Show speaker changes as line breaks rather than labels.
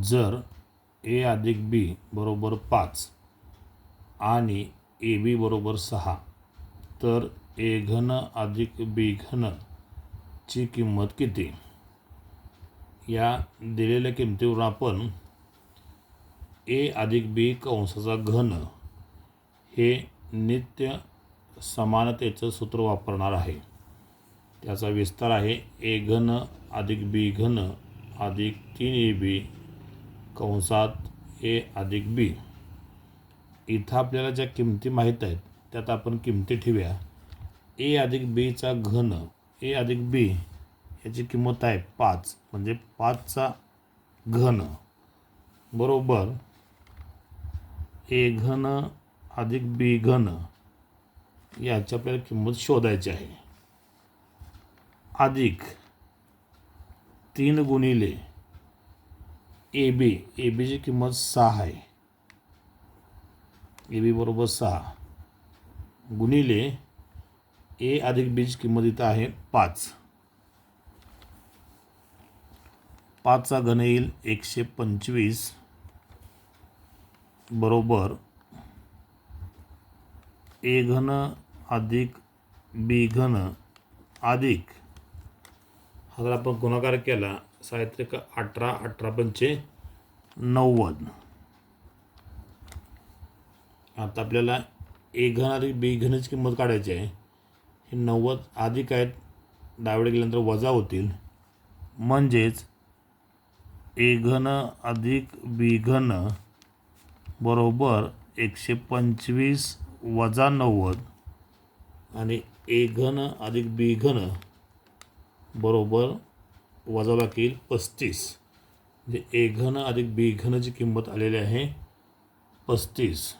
जर ए अधिक बी बरोबर 5 आणि ए बी बरोबर 6 तर ए घन अधिक बी घन ची किंमत किती? या दिलेल्या किमतीवरून आपण ए अधिक बी कंसाचा घन हे नित्य समानतेचं सूत्र वापरणार आहे. त्याचा विस्तार आहे ए घन अधिक बी घन अधिक 3ab कंसात ए अधिक बी. इथं आपल्याला ज्या किमती माहीत आहेत त्यात आपण किमती ठेवूया. ए अधिक बीचा घन, ए अधिक बी याची किंमत आहे 5, म्हणजे 5चा घन बरोबर ए घन अधिक बी घन याची आपल्याला किंमत शोधायची आहे, अधिक 3 गुणिले ए बीची किंमत 6 आहे, ए बी बरोबर 6 गुणिले ए अधिक बीची किंमत इथं आहे 5. 5चा घन येईल 125 बरोबर ए घन अधिक बी घन अधिक, हा जर आपण गुणाकार केला 6 18 18 पंचे 90. आता आपल्याला ए घन अधिक बी घनची किंमत काढायची आहे. हे 90 अधिक आहेत, डावीकडे गेल्यानंतर वजा होतील, म्हणजेच ए घन अधिक बी घन बरोबर 125 वजा 90 आणि ए घन अधिक बी घन बरोबर वजा लागेल 35. म्हणजे ए घन अधिक बी घनची किंमत आलेली आहे 35.